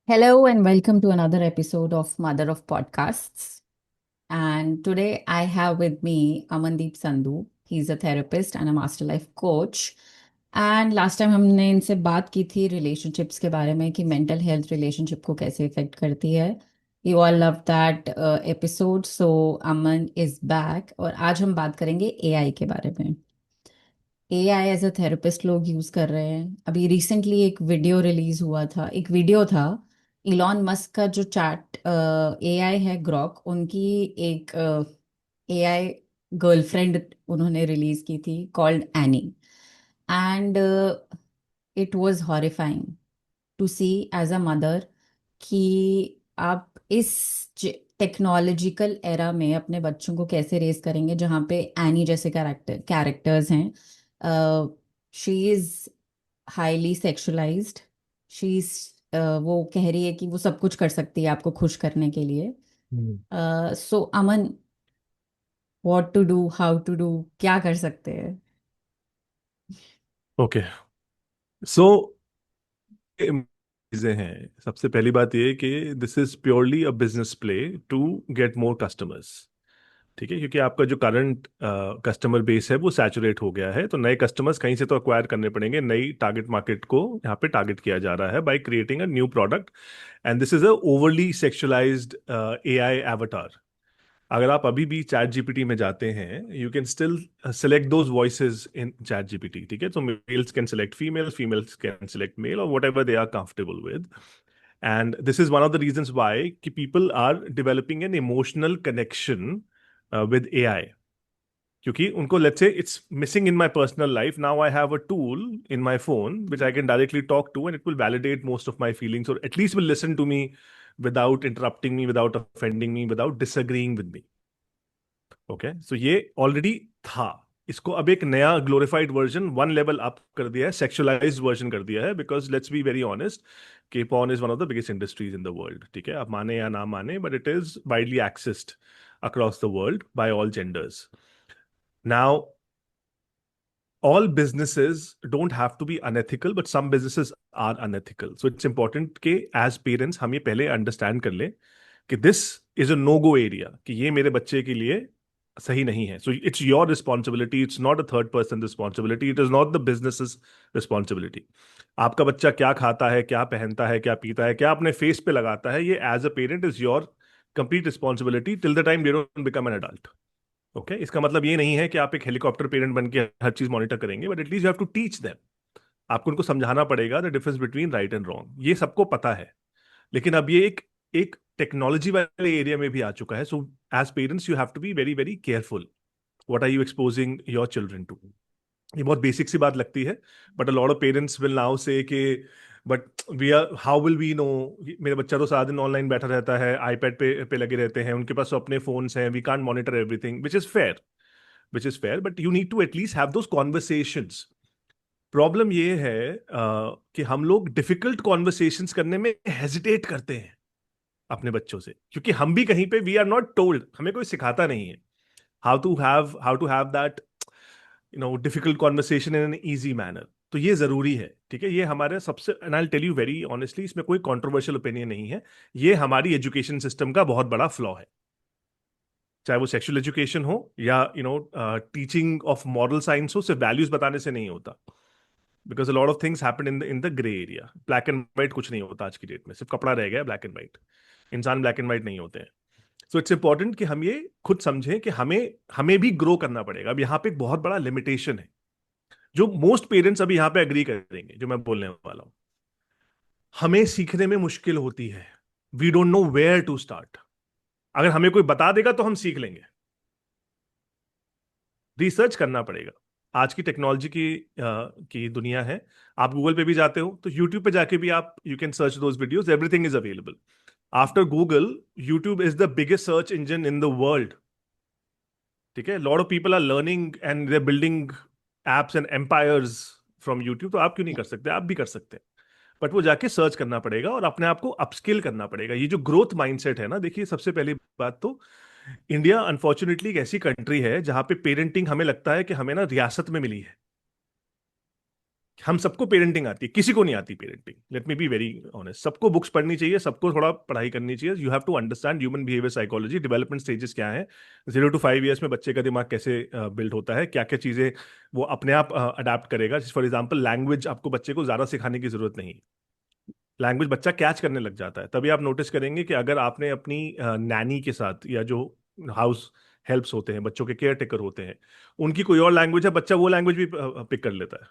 Hello and welcome to another episode of Mother of Podcasts. And today I have with me Amandeep Sandhu. He's a therapist and a master life coach. And last time हमने इनसे बात की थी relationships के बारे में कि mental health relationship को कैसे इफेक्ट करती है. You all love that episode. So Aman is back और आज हम बात करेंगे एआई के बारे में. एआई एज अ थेरेपिस्ट लोग यूज कर रहे हैं. अभी रिसेंटली एक वीडियो रिलीज हुआ था, एक वीडियो था. इलॉन मस्क का जो चैट एआई है ग्रॉक, उनकी एक एआई गर्लफ्रेंड उन्होंने रिलीज की थी called Annie. And it was horrifying to see as a mother कि आप इस टेक्नोलॉजिकल एरा में अपने बच्चों को कैसे रेस करेंगे जहाँ पे एनी जैसे कैरेक्टर्स हैं. She is highly sexualised. She is वो कह रही है कि वो सब कुछ कर सकती है आपको खुश करने के लिए. So Aman, what to do, how to do, क्या कर सकते हैं? ओके सो चीजें हैं। सबसे पहली बात ये कि this is purely a business play to get more customers. ठीक है, क्योंकि आपका जो करंट कस्टमर बेस है वो सैचुरेट हो गया है, तो नए कस्टमर्स कहीं से तो अक्वायर करने पड़ेंगे। नई टारगेट मार्केट को यहाँ पे टारगेट किया जा रहा है by creating a new product, and this is a overly sexualized AI avatar. अगर आप अभी भी चैट जीपीटी में जाते हैं, you can still select those voices in ChatGPT. ठीक है, तो males can select females, females can select male, और whatever they are comfortable with. And this is one of the reasons why कि people are developing an emotional connection with AI, क्योंकि उनको let's say it's missing in my personal life. Now I have a tool in my phone which I can directly talk to, and it will validate most of my feelings, और at least will listen to me without interrupting me, without offending me, without disagreeing with me. Okay, so ये already था. इसको अब एक नया glorified version, one level up कर दिया है, सेक्सुअलाइज्ड वर्जन कर दिया है, because let's be very honest, के porn is one of the biggest industries in the world. ठीक है, आप माने या ना माने, but it is widely accessed across the world by all genders. Now, all businesses don't have to be unethical, but some businesses are unethical. So it's important कि as parents हम ये पहले understand कर लें कि this is a no-go area, कि ये मेरे बच्चे के लिए सही नहीं है. So it's your responsibility. It's not a third person responsibility. It is not the business's responsibility. आपका बच्चा क्या खाता है, क्या पहनता है, क्या पीता है, क्या अपने फेस पे लगाता है, ये as a parent is your complete responsibility till the time they don't become an adult. Okay, इसका मतलब ये नहीं है कि आप एक हेलीकॉप्टर पेरेंट बन के हर चीज मॉनिटर करेंगे, but at least you have to teach them. आपको उनको समझाना पड़ेगा the difference between right and wrong. ये सबको पता है, लेकिन अब ये एक एक टेक्नोलॉजी वाले एरिया में भी आ चुका है. So as parents you have to be very very careful. What are you exposing your children to? ये बहुत बेसिक सी बात लगती है, but a lot of parents will now say कि but we are, how will we know? मेरा बच्चा तो सारा दिन ऑनलाइन बैठा रहता है, आईपैड पे लगे रहते हैं, उनके पास तो अपने फोन्स हैं, we can't monitor everything, which is fair. Which is fair, but you need to at least have those conversations. Problem ये है कि हम लोग डिफिकल्ट कॉन्वर्सेशंस करने में हेजिटेट करते हैं अपने बच्चों से, क्योंकि हम भी कहीं पे वी आर नॉट टोल्ड, हमें कोई सिखाता नहीं है how to have that difficult conversation in an easy manner. तो ये जरूरी है. ठीक है, ये हमारे सबसे, and I tell you very honestly, इसमें कोई कंट्रोवर्शियल ओपिनियन नहीं है, ये हमारी एजुकेशन सिस्टम का बहुत बड़ा फ्लॉ है. चाहे वो सेक्सुअल एजुकेशन हो या टीचिंग ऑफ मॉरल साइंस हो, सिर्फ वैल्यूज बताने से नहीं होता. Because a lot of things happen in the grey area. Black and white कुछ नहीं होता आज की डेट में, सिर्फ कपड़ा रह गया ब्लैक एंड व्हाइट. इंसान ब्लैक एंड व्हाइट नहीं होते हैं. सो इट्स इंपॉर्टेंट कि हम ये खुद समझें कि हमें हमें भी ग्रो करना पड़ेगा. अब यहाँ पे एक बहुत बड़ा लिमिटेशन है, जो मोस्ट पेरेंट्स अभी यहाँ पे एग्री करेंगे जो मैं बोलने वाला हूं. हमें सीखने में मुश्किल होती है. We don't know where to start. अगर हमें कोई बता देगा तो हम सीख लेंगे. रिसर्च करना पड़ेगा. आज की टेक्नोलॉजी की दुनिया है. आप गूगल पे भी जाते हो तो यूट्यूब पे जाके भी आप, you can search those videos, everything is available. After Google, YouTube is the biggest search engine in the world. ठीक है, lot of people are learning and they building apps and empires from YouTube. तो आप क्यों नहीं कर सकते? आप भी कर सकते हैं, बट वो जाके सर्च करना पड़ेगा और अपने आप को अपस्किल करना पड़ेगा. ये जो ग्रोथ माइंडसेट है ना, देखिए सबसे पहली बात तो, इंडिया अनफॉर्चुनेटली एक ऐसी कंट्री है जहां पे पेरेंटिंग हमें लगता है कि हमें ना रियासत में मिली है. हम सबको पेरेंटिंग आती है, किसी को नहीं आती parenting, let me be very honest. सबको बुक्स पढ़नी चाहिए, सबको थोड़ा पढ़ाई करनी चाहिए। You have to understand human behaviour psychology, development stages क्या है, 0 to 5 ईयर्स में बच्चे का दिमाग कैसे बिल्ड होता है, क्या क्या चीजें वो अपने आप अडाप्ट करेगा। फॉर एग्जाम्पल लैंग्वेज, आपको बच्चे को ज्यादा सिखाने की जरूरत नहीं, लैंग्वेज बच्चा कैच करने लग जाता है। तभी आप नोटिस करेंगे कि अगर आपने अपनी नैनी के साथ, या जो हाउस हेल्प्स होते हैं, बच्चों के केयर टेकर होते हैं, उनकी कोई और लैंग्वेज है, बच्चा वो लैंग्वेज भी पिक कर लेता है।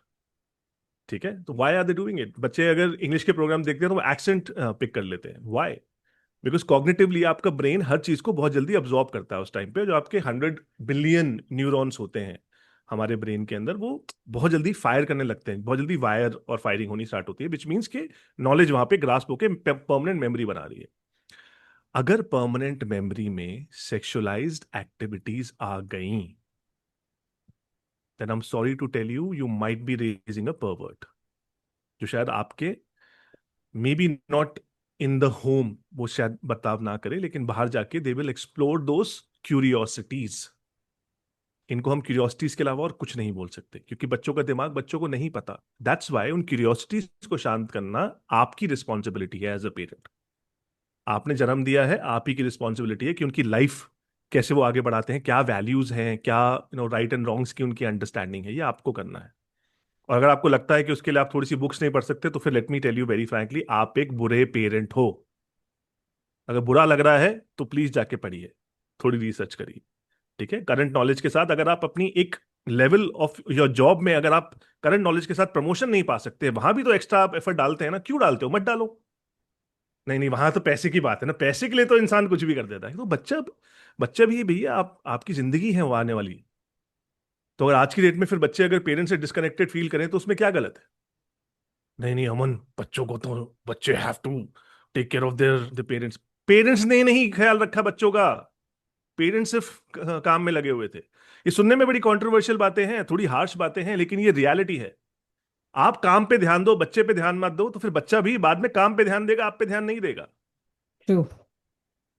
ठीक है, तो why are they doing it? बच्चे अगर इंग्लिश के प्रोग्राम देखते हैं तो वो एक्सेंट पिक कर लेते हैं। व्हाई? बिकॉज कॉग्निटिवली आपका ब्रेन हर चीज को बहुत जल्दी अब्जॉर्ब करता है उस टाइम पे। जो आपके 100 बिलियन न्यूरॉन्स होते हैं हमारे ब्रेन के अंदर, वो बहुत जल्दी फायर करने लगते हैं, बहुत जल्दी वायर और फायरिंग होनी स्टार्ट होती है, विच मीन्स के नॉलेज वहां पे ग्रास्प होके परमानेंट मेमोरी बना रही है। अगर परमानेंट मेमोरी में सेक्सुअलाइज्ड एक्टिविटीज आ गई, then I am sorry to tell you, you might be raising a pervert, जो शायद आपके may be not in the home वो शायद बर्ताव ना करे, लेकिन बाहर जाके they will explore those curiosities. इनको हम क्यूरियोसिटीज के अलावा और कुछ नहीं बोल सकते, क्योंकि बच्चों का दिमाग बच्चों को नहीं पता। दैट्स वाई उन क्यूरियोसिटीज को शांत करना आपकी रिस्पॉन्सिबिलिटी है एज अ पेरेंट। आपने जन्म दिया है, आप ही की रिस्पॉन्सिबिलिटी है कि उनकी लाइफ कैसे वो आगे बढ़ाते हैं, क्या वैल्यूज हैं, क्या राइट एंड रॉन्ग्स की उनकी अंडरस्टैंडिंग है, ये आपको करना है। और अगर आपको लगता है कि उसके लिए आप थोड़ी सी बुक्स नहीं पढ़ सकते, तो फिर let me tell you very frankly, आप एक बुरे पेरेंट हो। अगर बुरा लग रहा है तो प्लीज जाके पढ़िए, थोड़ी रिसर्च करिए। ठीक है, करंट नॉलेज के साथ अगर आप अपनी एक लेवल ऑफ योर जॉब में, अगर आप करंट नॉलेज के साथ प्रमोशन नहीं पा सकते, वहां भी तो एक्स्ट्रा आप एफर्ट डालते हैं ना, क्यों डालते हो? मत डालो। नहीं नहीं, वहां तो पैसे की बात है ना, पैसे के लिए तो इंसान कुछ भी कर देता है। तो बच्चा बच्चा भी भैया, आप आपकी जिंदगी है वो आने वाली। तो अगर आज की डेट में फिर बच्चे अगर पेरेंट्स से डिस्कनेक्टेड फील करें तो उसमें क्या गलत है? नहीं नहीं अमन, बच्चों को तो, बच्चे have to take care of their the parents. Parents ने नहीं ख्याल रखा बच्चों का, पेरेंट्स सिर्फ काम में लगे हुए थे। ये सुनने में बड़ी कंट्रोवर्शियल बातें हैं, थोड़ी हार्श बातें हैं, लेकिन ये रियलिटी है। आप काम पे ध्यान दो, बच्चे पे ध्यान मत दो, तो फिर बच्चा भी बाद में काम पे ध्यान देगा, आप पे ध्यान नहीं देगा। ट्रू।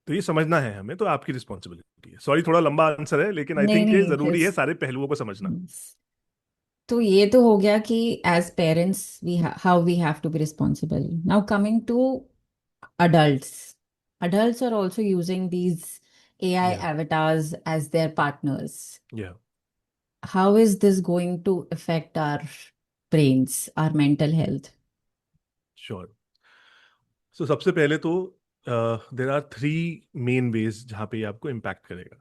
तो ये समझना है हमें, तो आपकी रिस्पॉन्सिबिलिटी है। सॉरी थोड़ा लंबा आंसर है, लेकिन आई नहीं थिंक ये नहीं, जरूरी है सारे पहलुओं को समझना। तो ये तो हो गया कि as parents we how we have to be responsible. Now coming to adults. Adults are also using these AI या avatars as their partners. या How is this going to affect our brains, our mental health? Sure. So सबसे पहले तो there are 3 main veg जहां पे ये आपको impact करेगा,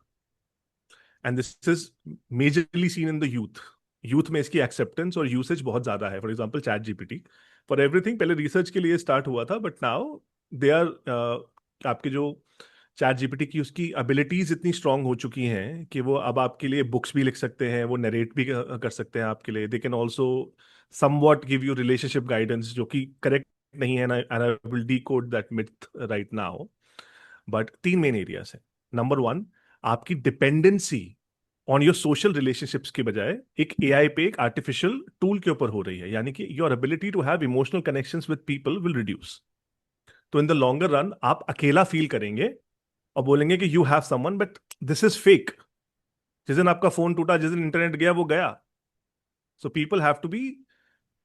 and this is majorly seen in the youth. Youth में इसकी एक्सेप्टेंस और यूसेज बहुत ज्यादा है। For example chat GPT for everything, पहले रिसर्च के लिए स्टार्ट हुआ था, बट नाउ दे आर, आपके जो चैट जीपीटी की उसकी एबिलिटीज इतनी स्ट्रांग हो चुकी हैं कि वो अब आपके लिए बुक्स भी लिख सकते हैं, वो नरेट भी कर सकते हैं आपके लिए। They can also somewhat give you relationship guidance, जो कि करेक्ट नहीं है ना, and I will decode that myth right now. But 3 main areas हैं। नंबर 1, आपकी dependency on your social relationships के बजाय एक एआई पे, एक आर्टिफिशियल टूल के ऊपर हो रही है, यानी कि your ability to have emotional connections with people will reduce. तो इन द लॉन्गर रन आप अकेला फील करेंगे और बोलेंगे कि you have someone, but this is fake. जिस दिन आपका फोन टूटा, जिस दिन इंटरनेट गया, वो गया। So people have to be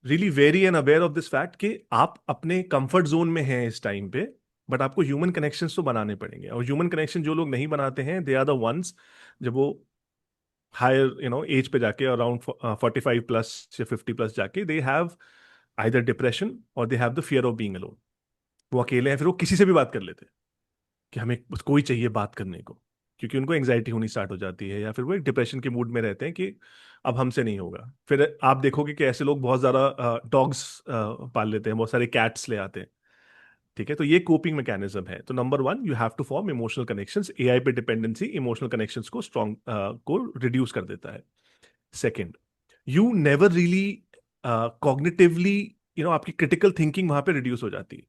really very and aware of this fact कि आप अपने कंफर्ट जोन में हैं इस टाइम पे, बट आपको ह्यूमन कनेक्शंस तो बनाने पड़ेंगे। और ह्यूमन कनेक्शन जो लोग नहीं बनाते हैं, दे आर द वंस, जब वो हायर एज पे जाके, अराउंड 45 प्लस या 50 प्लस जाके, दे हैव आइदर डिप्रेशन और दे have the fear of being alone. वो अकेले हैं, फिर वो किसी से भी बात कर लेते हैं कि हमें बस कोई चाहिए बात करने को, क्योंकि उनको एंग्जाइटी होनी स्टार्ट हो जाती है, या फिर वो एक डिप्रेशन के मूड में रहते हैं कि अब हमसे नहीं होगा। फिर आप देखोगे कि ऐसे लोग बहुत ज़्यादा डॉग्स पाल लेते हैं, बहुत सारे कैट्स ले आते हैं। ठीक है, तो ये कोपिंग मैकेनिज्म है। तो number 1, you have to form emotional connections. AI पे डिपेंडेंसी इमोशनल कनेक्शंस को स्ट्रॉन्ग को रिड्यूस कर देता है। Second, you never really cognitively, आपकी क्रिटिकल थिंकिंग वहां पे रिड्यूस हो जाती है।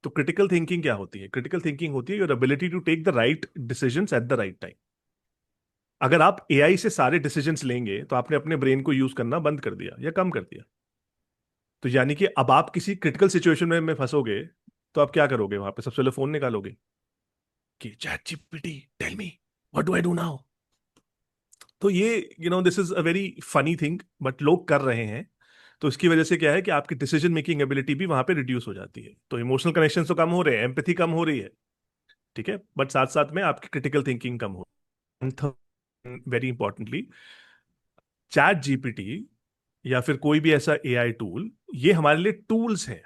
तो क्रिटिकल थिंकिंग क्या होती है? क्रिटिकल थिंकिंग होती है your ability to take the right decisions at the right time. अगर आप एआई से सारे डिसीजंस लेंगे, तो आपने अपने ब्रेन को यूज करना बंद कर दिया या कम कर दिया। तो यानी कि अब आप किसी क्रिटिकल सिचुएशन में फंसोगे, तो आप क्या करोगे? वहां पे सबसे पहले फोन निकालोगे कि ChatGPT tell me what do I do now. तो ये this is a very funny thing, but लोग कर रहे हैं। तो इसकी वजह से क्या है कि आपकी डिसीजन मेकिंग एबिलिटी भी वहां पे रिड्यूस हो जाती है। तो इमोशनल कनेक्शन तो कम हो रहे हैं, एम्पैथी कम हो रही है, ठीक है, बट साथ साथ में आपकी क्रिटिकल थिंकिंग कम हो। वेरी इंपॉर्टेंटली, चैट जीपीटी या फिर कोई भी ऐसा एआई टूल, ये हमारे लिए टूल्स हैं।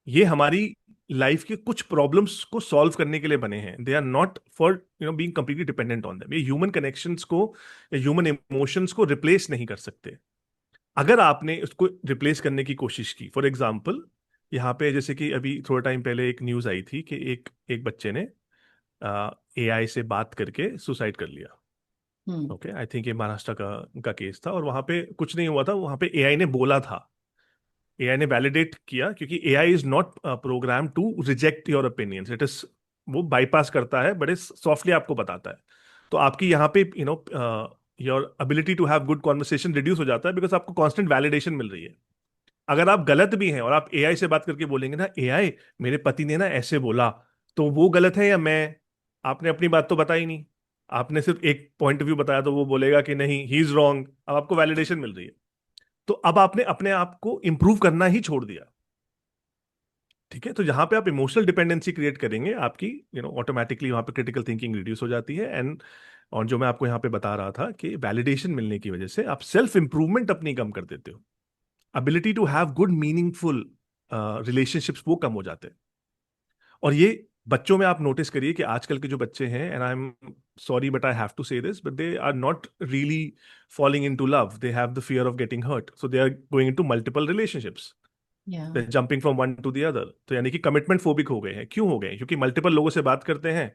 ये हमारी लाइफ के कुछ प्रॉब्लम्स को सॉल्व करने के लिए बने हैं। They are not for being completely dependent on them. ये ह्यूमन कनेक्शंस को या ह्यूमन इमोशंस को रिप्लेस नहीं कर सकते। अगर आपने उसको रिप्लेस करने की कोशिश की, फॉर एग्जाम्पल, यहाँ पे जैसे कि अभी थोड़ा टाइम पहले एक न्यूज आई थी कि एक एक बच्चे ने एआई से बात करके सुसाइड कर लिया। हम्म। ओके, आई थिंक ये महाराष्ट्र का केस था, और वहां पे कुछ नहीं हुआ था, वहां पे एआई ने बोला था, एआई ने वैलिडेट किया, क्योंकि AI is not program to reject your opinions, it is, वो बाईपास करता है, बड़े सॉफ्टली आपको बताता है। तो आपकी यहाँ पे your ability to have good conversation reduce हो जाता है, बिकॉज आपको कांस्टेंट वैलिडेशन मिल रही है। अगर आप गलत भी हैं और आप एआई से बात करके बोलेंगे ना, एआई मेरे पति ने ना ऐसे बोला, तो वो गलत है या मैं? आपने अपनी बात तो बताई नहीं, आपने सिर्फ एक पॉइंट ऑफ व्यू बताया, तो वो बोलेगा कि नहीं, ही इज रॉन्ग। अब आपको वैलिडेशन मिल रही है, तो अब आपने अपने आप को इंप्रूव करना ही छोड़ दिया। ठीक है, तो जहां पे आप इमोशनल डिपेंडेंसी क्रिएट करेंगे, आपकी ऑटोमेटिकली वहां पे क्रिटिकल थिंकिंग रिड्यूस हो जाती है। एंड और जो मैं आपको यहाँ पे बता रहा था कि वैलिडेशन मिलने की वजह से आप सेल्फ इंप्रूवमेंट अपनी कम कर देते हो, ability to have good meaningful relationships वो कम हो जाते हैं। और ये बच्चों में आप नोटिस करिए कि आजकल के जो बच्चे हैं, and I am sorry but I have to say this, but they are not really falling in to love, they have the fear of getting hurt, so they are going in to multiple relationships, yeah. Jumping from one to the other. तो यानी कि commitment phobic हो गए हैं। क्यों हो गए हैं? क्योंकि मल्टीपल लोगों से बात करते हैं।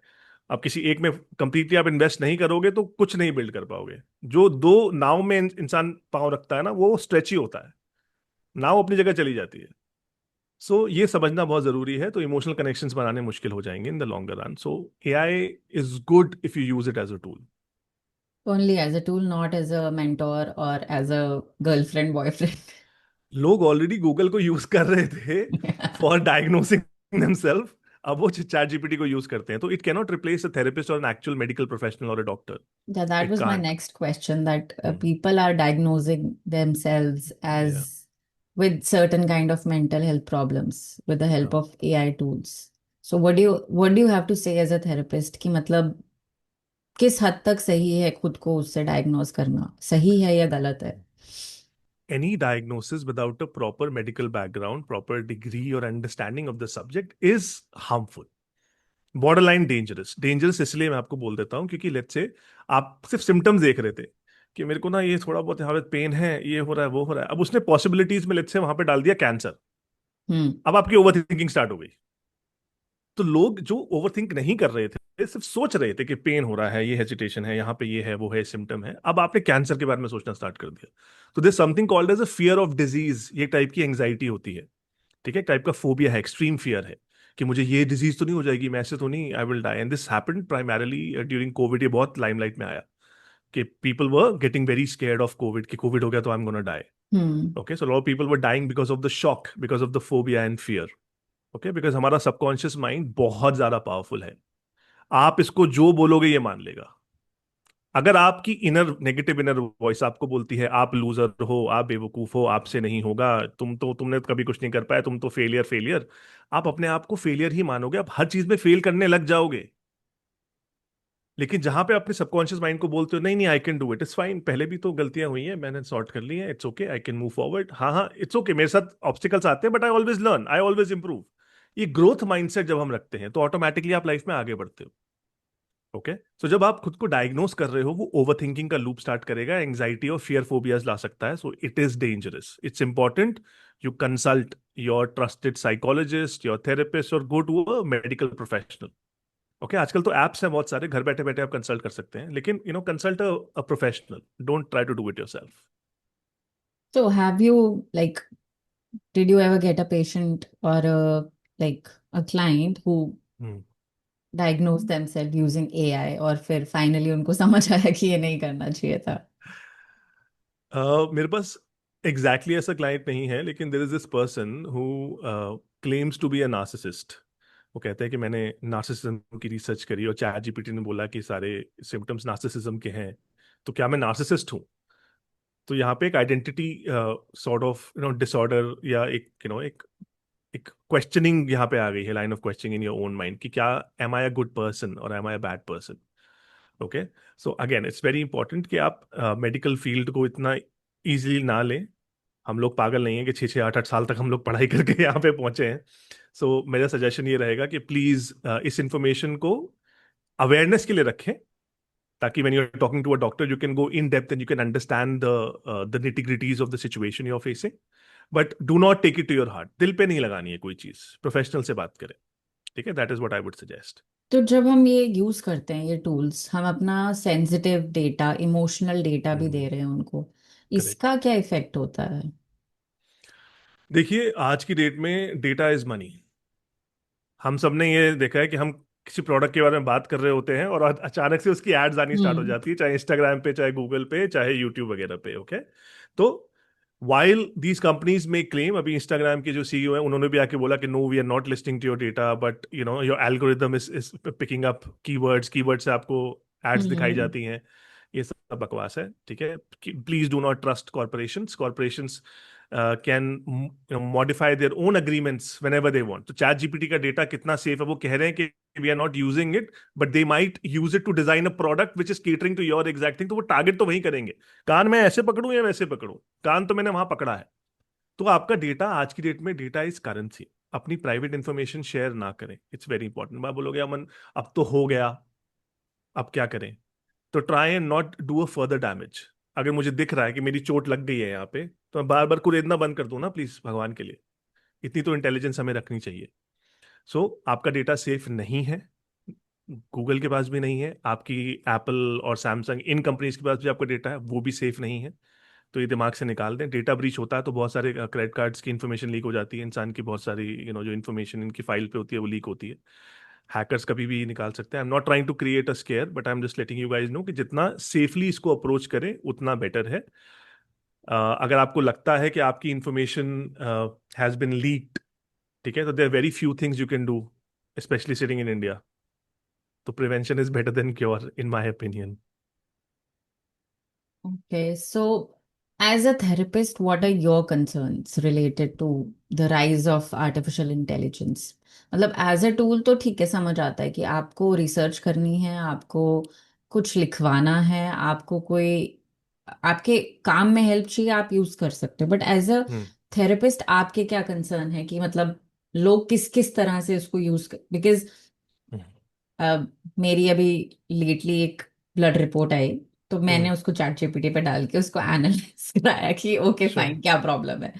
अब किसी एक में कंप्लीटली आप इन्वेस्ट नहीं करोगे तो कुछ नहीं बिल्ड कर पाओगे। जो दो नाव में इंसान पांव रखता है ना, वो स्ट्रेची होता है, नाव अपनी जगह चली जाती है। सो ये समझना बहुत जरूरी है। तो इमोशनल कनेक्शंस बनाने मुश्किल हो जाएंगे in the longer run. So AI is good if you use it as a tool. Only as a tool, not as a mentor or as a girlfriend, boyfriend. लोग ऑलरेडी गूगल को use कर रहे थे Yeah. For diagnosing themselves, अब वो chat GPT को use करते हैं। तो it cannot replace a therapist और एन एक्चुअल मेडिकल प्रोफेशनल और a doctor. Yeah, that it was my can't. next question, that people are diagnosing themselves या as with certain kind of mental health problems with the help of AI tools. So what do you have to say as a therapist कि मतलब किस हद तक सही है खुद को उससे डायग्नोस करना, सही है या गलत है? any diagnosis without a proper medical background, proper degree or understanding of the subject is harmful, borderline dangerous. Dangerous इसलिए मैं आपको बोल देता हूँ क्योंकि लेट्स से आप सिर्फ सिम्टम्स देख रहे थे कि मेरे को ना ये थोड़ा बहुत यहाँ पे पेन है, ये हो रहा है, वो हो रहा है, अब उसने पॉसिबिलिटीज में लेट्स से वहां पे डाल दिया कैंसर। हम्म। अब आपकी ओवर थिंकिंग स्टार्ट हो गई। तो लोग जो ओवर थिंक नहीं कर रहे थे, सिर्फ सोच रहे थे कि पेन हो रहा है, ये हेजिटेशन है, यहाँ पे ये है, वो है, सिम्टम है, अब आपने कैंसर के बारे में सोचना स्टार्ट कर दिया। तो this something called as a fear of disease. ये टाइप की एंग्जाइटी होती है, ठीक है, टाइप का फोबिया है, एक्सट्रीम फियर है कि मुझे ये डिजीज तो नहीं हो जाएगी, मैं ऐसे तो नहीं, I will die. And this happened primarily during covid. ये बहुत लाइमलाइट में आया कि people were getting very scared of covid, कि कोविड हो गया तो I am gonna die. Hmm. Okay, so lot of people were dying because of the shock, because of the phobia and fear. Okay, because हमारा subconscious mind बहुत ज्यादा powerful है। आप इसको जो बोलोगे ये मान लेगा। अगर आपकी इनर नेगेटिव इनर वॉइस आपको बोलती है आप लूजर हो, आप बेवकूफ हो, आपसे नहीं होगा, तुमने कभी कुछ नहीं कर पाया, तुम तो फेलियर फेलियर, आप अपने आप को फेलियर ही मानोगे, आप हर चीज में फेल करने लग जाओगे। लेकिन जहां पे अपने सबकॉन्शियस माइंड को बोलते हो नहीं नहीं, I can do it, it's fine, पहले भी तो गलतियां हुई हैं, मैंने सॉर्ट कर ली है, it's okay, I can move forward, हाँ हाँ इट्स ओके, मेरे साथ ऑब्स्टिकल्स आते हैं but I always learn, I always improve. ये ग्रोथ माइंडसेट जब हम रखते हैं तो ऑटोमेटिकली आप लाइफ में आगे बढ़ते हो। ओके, सो जब आप खुद को डायग्नोस कर रहे हो, वो ओवर थिंकिंग का लूप स्टार्ट करेगा, एंग्जाइटी और फियर फोबियाज ला सकता है। So it is dangerous, it's important you consult your trusted psychologist, your therapist, और go to a medical professional. Okay, आजकल तो एप्स हैं बहुत सारे, घर बैठे बैठे आप कंसल्ट कर सकते हैं, लेकिन consult a professional, don't try to do it yourself. So have you like did you ever get a patient or a client who diagnosed themselves using AI और फिर फाइनली उनको समझ आया कि ये नहीं करना चाहिए था? मेरे पास एग्जैक्टली ऐसा क्लाइंट नहीं है, लेकिन there is this person who claims to be a narcissist. वो कहते हैं कि मैंने नार्सिसिज्म की रिसर्च करी और चैट जीपीटी ने बोला कि सारे सिम्टम्स नार्सिसिज्म के हैं, तो क्या मैं नार्सिसिस्ट हूँ? तो यहाँ पे एक आइडेंटिटी सॉर्ट ऑफ डिसऑर्डर, या एक एक क्वेश्चनिंग यहाँ पे आ गई है, line of questioning in your own mind कि क्या am I a good person और am I a bad person. Okay, so again it's very important कि आप मेडिकल फील्ड को इतना इजीली ना लें। हम लोग पागल नहीं है कि 6 6 8 8 साल तक हम लोग पढ़ाई करके यहाँ पे पहुंचे हैं। सो मेरा सजेशन ये रहेगा कि प्लीज इस इंफॉर्मेशन को अवेयरनेस के लिए रखें, ताकि when you're talking to a doctor you can go in depth and you can understand the nitty gritties of the situation you're facing, but do not take it to your heart। दिल पे नहीं लगानी है कोई चीज, professional से बात करें। ठीक है, that is what I would suggest. तो जब हम ये यूज करते हैं ये टूल्स, हम अपना सेंसिटिव डेटा, इमोशनल डेटा भी दे रहे हैं उनको, करेक्ट। इसका क्या इफेक्ट होता है? देखिए, आज की डेट में डेटा इज मनी। हम सब ने ये देखा है कि हम किसी प्रोडक्ट के बारे में बात कर रहे होते हैं और अचानक से उसकी एड्स आनी स्टार्ट हो हम्म। जाती है, चाहे इंस्टाग्राम पे, चाहे गूगल पे, चाहे यूट्यूब वगैरह पे। ओके, तो while these companies may claim, अभी इंस्टाग्राम के जो सीईओ हैं उन्होंने भी आके बोला कि no we are not listening to your data, but your algorithm is picking up keywords, keyword से आपको एड्स दिखाई हम्म। जाती हैं। ये सब बकवास है। ठीक है, please do not trust corporations. Corporations can modify their own agreements whenever they want. तो चैट जीपीटी का डेटा कितना सेफ है, वो कह रहे हैं कि we are not using it, but they might use it to design a product which is catering to your exact thing. तो वो टारगेट तो वही करेंगे। कान मैं ऐसे पकड़ूं या वैसे पकड़ूं, कान तो मैंने वहां पकड़ा है। तो आपका डेटा, आज की डेट में डेटा इज करेंसी। अपनी प्राइवेट इंफॉर्मेशन शेयर ना करें, इट्स वेरी इंपॉर्टेंट। मैं बोलोगे अमन अब तो हो गया, अब क्या करें? तो try and not do a further damage. अगर मुझे दिख रहा है कि मेरी चोट लग गई है यहाँ पे, तो मैं बार बार कुरेदना बंद कर दूं ना, प्लीज, भगवान के लिए। इतनी तो इंटेलिजेंस हमें रखनी चाहिए। सो आपका डेटा सेफ नहीं है, गूगल के पास भी नहीं है, आपकी एप्पल और सैमसंग इन कंपनीज के पास भी आपका डेटा है, वो भी सेफ नहीं है। तो ये दिमाग से निकाल दें। डेटा ब्रीच होता है तो बहुत सारे क्रेडिट कार्ड्स की इन्फॉर्मेशन लीक हो जाती है, इंसान की बहुत सारी जो इन्फॉर्मेशन इनकी फाइल पे होती है वो लीक होती है। हैकर्स कभी भी निकाल सकते हैं। I am not trying to create a scare, but I am just letting you guys know कि जितना सेफली इसको अप्रोच करें उतना बेटर है। अगर आपको लगता है कि आपकी इंफॉर्मेशन हैज बिन लीक्ड, ठीक है, तो there very few things you can do, especially sitting in India. तो prevention is better than cure in my opinion. Okay, so as a therapist, what are your concerns related to the rise of artificial intelligence? मतलब as a tool तो ठीक है, समझ आता है कि आपको रिसर्च करनी है, आपको कुछ लिखवाना है, आपको कोई आपके काम में हेल्प चाहिए, आप यूज कर सकते हो, but as a hmm. Therapist आपके क्या कंसर्न है कि मतलब लोग किस किस तरह से उसको यूज कर, बिकॉज मेरी अभी लेटली एक ब्लड रिपोर्ट आई, तो मैंने हम्म। उसको चैट जीपीटी पे डाल के उसको एनालाइज कराया कि ओके श्योर। फाइन क्या प्रॉब्लम है।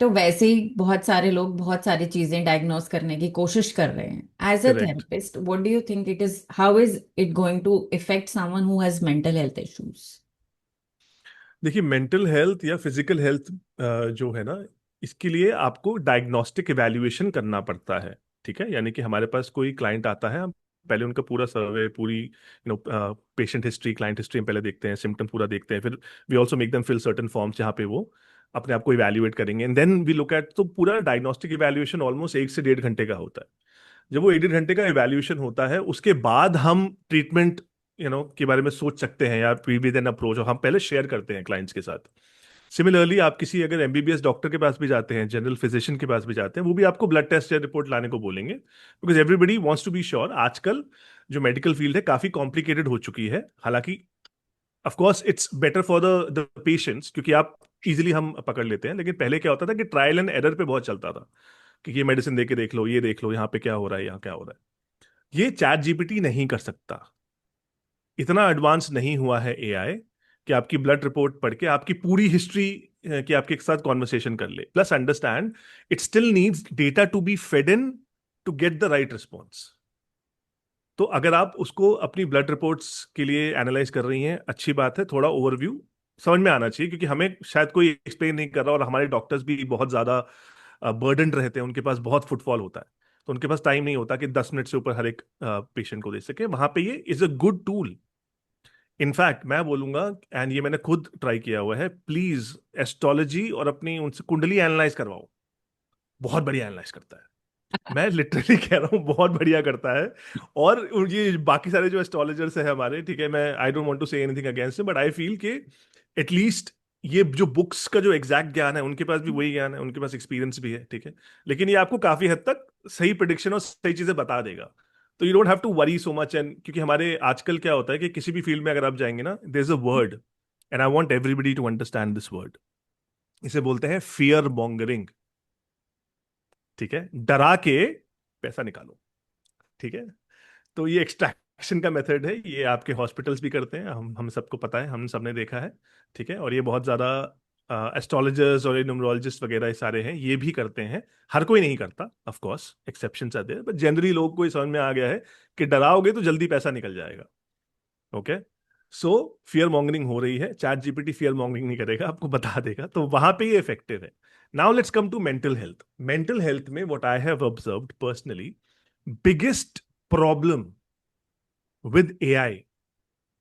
तो वैसे ही बहुत सारे लोग बहुत सारी चीजें डायग्नोस करने की कोशिश कर रहे हैं। As a correct. Therapist, what do you think it is, how is it going to effect someone who has mental health issues? देखिए, मेंटल हेल्थ या फिजिकल हेल्थ जो है ना, इसके लिए आपको डायग्नोस्टिक इवैल्यूएशन करना पड़ता है। ठीक है, यानी कि हमारे पास कोई क्लाइंट आता है, हम पहले उनका पूरा सर्वे, पूरी पेशेंट हिस्ट्री, क्लाइंट हिस्ट्री हम पहले देखते हैं, सिम्टम पूरा देखते हैं, फिर we also make them fill certain forms जहाँ पे वो अपने आप को इवैल्यूएट करेंगे, and then we look at. तो पूरा डायग्नोस्टिक इवैल्यूएशन ऑलमोस्ट 1 से 1.5 घंटे का होता है। जब वो 1.5 घंटे का इवैल्यूएशन होता है, उसके बाद हम ट्रीटमेंट के बारे में सोच सकते हैं, या वी विद एन अप्रोच हम पहले शेयर करते हैं क्लाइंट्स के साथ। सिमिलरली आप किसी अगर एमबीबीएस डॉक्टर के पास भी जाते हैं, जनरल फिजिशियन के पास भी जाते हैं, वो भी आपको ब्लड टेस्ट या रिपोर्ट लाने को बोलेंगे, because everybody wants to be sure. आजकल जो मेडिकल फील्ड है काफी कॉम्प्लिकेटेड हो चुकी है, हालांकि of course it's better for the patients, क्योंकि आप इजीली हम पकड़ लेते हैं। लेकिन पहले क्या होता था कि ट्रायल एंड एरर पे बहुत चलता था, कि ये मेडिसिन दे के देख लो, ये देख लो, यहाँ पे क्या हो रहा है, यहाँ क्या हो रहा है। ये चैट जीपीटी नहीं कर सकता। इतना एडवांस नहीं हुआ है एआई कि आपकी ब्लड रिपोर्ट पढ़ के आपकी पूरी हिस्ट्री कि आपके साथ कॉन्वर्सेशन कर ले। Plus understand, it still needs data to be fed in to get the right response. तो अगर आप उसको अपनी ब्लड रिपोर्ट्स के लिए एनालाइज कर रही हैं, अच्छी बात है, थोड़ा ओवरव्यू समझ में आना चाहिए, क्योंकि हमें शायद कोई एक्सप्लेन नहीं कर रहा, और हमारे डॉक्टर्स भी बहुत ज्यादा बर्डन रहते हैं, उनके पास बहुत फुटफॉल होता है, तो उनके पास टाइम नहीं होता कि 10 मिनट से ऊपर हर एक पेशेंट को दे सके। वहां पे ये is a good tool. In fact मैं बोलूंगा, एंड ये मैंने खुद ट्राई किया हुआ है, प्लीज एस्ट्रोलॉजी और अपनी उनसे कुंडली एनालाइज करवाओ। बहुत बढ़िया एनालाइज करता है। मैं लिटरली कह रहा हूँ, बहुत बढ़िया करता है। और ये बाकी सारे जो एस्ट्रोलॉजर्स है हमारे, ठीक है, मैं I don't want to say anything against, but I feel कि एटलीस्ट ये जो बुक्स का जो एग्जैक्ट ज्ञान है, उनके पास भी वही ज्ञान है, उनके पास एक्सपीरियंस भी है, ठीक है। लेकिन ये आपको काफी हद तक सही प्रिडिक्शन और सही चीजें बता देगा। तो you don't have to worry so much. And क्योंकि हमारे आजकल क्या होता है कि किसी भी फील्ड में अगर आप जाएंगे ना, there is a word, and I want everybody to understand this word. इसे बोलते हैं फियर मॉन्गरिंग, ठीक है। डरा के पैसा निकालो, ठीक है। तो ये एक्सट्रैक्शन का मेथड है, ये आपके हॉस्पिटल्स भी करते हैं, हम सबको पता है, हम सबने देखा है, ठीक है। और ये बहुत ज्यादा एस्ट्रोलॉजर्स और न्यूमरोलॉजिस्ट वगैरह ये सारे हैं, ये भी करते हैं। हर कोई नहीं करता, of course exceptions are there, but generally लोगों को ये समझ में आ गया है कि डराओगे तो जल्दी पैसा निकल जाएगा। ओके। सो फियर मॉन्गरिंग हो रही है, चैट जीपीटी फियर मॉन्गरिंग नहीं करेगा, आपको बता देगा, तो वहां पे ये इफेक्टिव है। Now let's come to mental health. Mental health में what I have observed personally, biggest problem with AI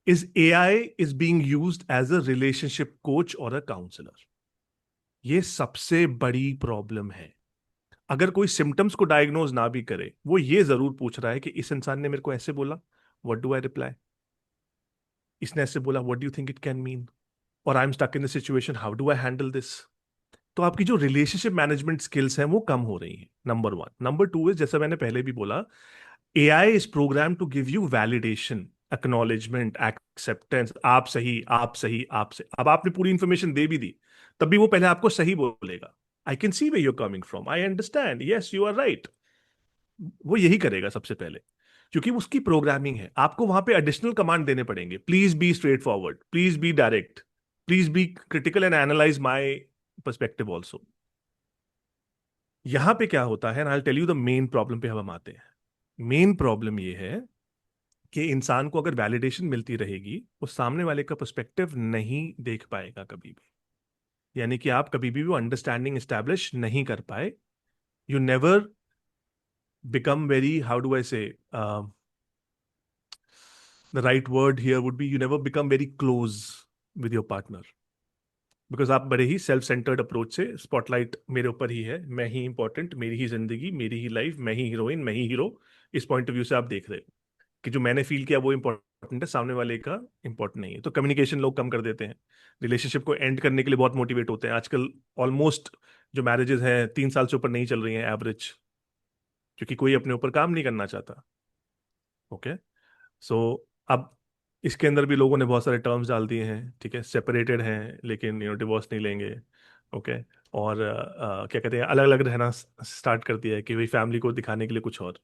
is AI is being used as a relationship coach or a counselor. ये सबसे बड़ी प्रॉब्लम है। अगर कोई symptoms को diagnose ना भी करे, वो ये जरूर पूछ रहा है कि इस इंसान ने मेरे को ऐसे बोला, व्हाट डू आई रिप्लाई, इसने ऐसे बोला, what do you think it can mean, और I am stuck in the situation, how do I handle this. तो आपकी जो रिलेशनशिप मैनेजमेंट स्किल्स हैं वो कम हो रही हैं, number one. Number two is, जैसा मैंने पहले भी बोला, AI is programmed to give you validation, acknowledgement, acceptance, आप सही, आप सही, आप सही। अब आपने पूरी इंफॉर्मेशन दे भी दी, तब भी वो पहले आपको सही बोलेगा। I can see where you're coming from, I understand, yes you are right. वो यही करेगा सबसे पहले, क्योंकि उसकी प्रोग्रामिंग है। आपको वहां पे एडिशनल कमांड देने पड़ेंगे, please be straightforward, please be direct, please be critical and analyze my perspective also. यहां पे क्या होता है, I tell you the main problem पे हम आते हैं। मेन प्रॉब्लम ये है कि इंसान को अगर वैलिडेशन मिलती रहेगी, वो सामने वाले का पर्सपेक्टिव नहीं देख पाएगा कभी भी। यानी कि आप कभी भी वो अंडरस्टैंडिंग एस्टैब्लिश नहीं कर पाए। You never become very, how do I say, the right word here would be, you never become very close with your partner, because आप बड़े ही सेल्फ सेंटर्ड अप्रोच से, स्पॉटलाइट मेरे ऊपर ही है, मैं ही इंपॉर्टेंट, मेरी ही जिंदगी, मेरी ही लाइफ, मैं ही हीरोइन, मैं ही हीरो, इस पॉइंट ऑफ व्यू से आप देख रहे हो कि जो मैंने फील किया वो इंपॉर्टेंट है, सामने वाले का इंपॉर्टेंट नहीं है। तो कम्युनिकेशन लोग कम कर देते हैं, रिलेशनशिप को एंड करने के लिए बहुत मोटिवेट होते हैं आजकल। ऑलमोस्ट जो मैरिजेस हैं 3 साल से ऊपर नहीं चल रही हैं एवरेज, क्योंकि कोई अपने ऊपर काम नहीं करना चाहता। ओके। सो अब इसके अंदर भी लोगों ने बहुत सारे टर्म्स डाल दिए हैं, ठीक है। सेपरेटेड हैं लेकिन डिवोर्स नहीं लेंगे, ओके। और क्या कहते हैं, अलग अलग रहना स्टार्ट कर दिया है कि भाई फैमिली को दिखाने के लिए कुछ और।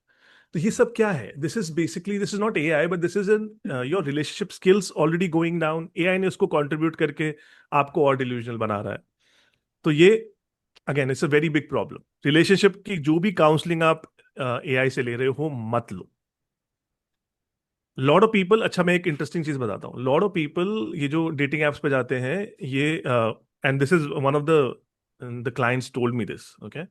तो ये सब क्या है, this is basically, this is not AI, but this is an your relationship skills already going down. AI ने उसको कंट्रीब्यूट करके आपको और डिल्यूजनल बना रहा है। तो ये again it's a very big problem. Relationship की जो भी काउंसलिंग आप एआई से ले रहे हो मत लो। लॉट ऑफ पीपल, अच्छा मैं एक इंटरेस्टिंग चीज बताता हूँ, लॉट ऑफ पीपल ये जो डेटिंग एप्स पे जाते हैं, ये and this is one of the clients told me this, okay,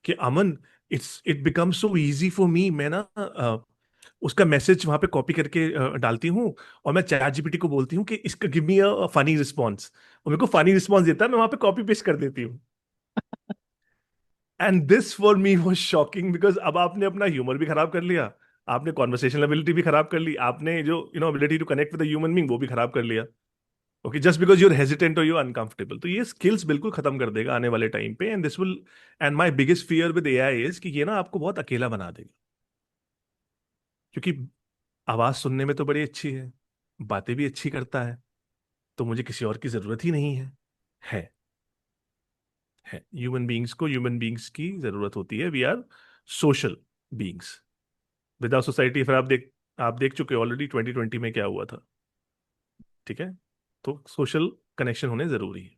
कि Aman, it become so easy for me, मैं ना उसका मैसेज वहां पे कॉपी करके डालती हूँ, और मैं चैट जीपीटी को बोलती हूँ कि इसका give me a funny response, और मेरे को फनी रिस्पॉन्स देता है, मैं वहां पे कॉपी पेस्ट कर देती हूँ। And this for me was shocking, because अब आपने अपना ह्यूमर भी खराब कर लिया, आपने कॉन्वर्सेशनल एबिलिटी भी खराब कर ली, आपने जो ability to connect with human being वो भी खराब कर लिया। Okay, just because you're hesitant और यूर अनकंफर्टेबल। तो ये स्किल्स बिल्कुल खत्म कर देगा आने वाले टाइम पे, and this will, and my biggest fear with AI is कि ये ना आपको बहुत अकेला बना देगा। क्योंकि आवाज सुनने में तो बड़ी अच्छी है, बातें भी अच्छी करता है, तो मुझे किसी और की जरूरत ही नहीं है। है है ह्यूमन बींग्स को ह्यूमन बींग्स की जरूरत होती है। We are social beings. Without society, फिर आप देख चुके ऑलरेडी 2020 में क्या हुआ था, ठीक है। तो सोशल कनेक्शन होने जरूरी है।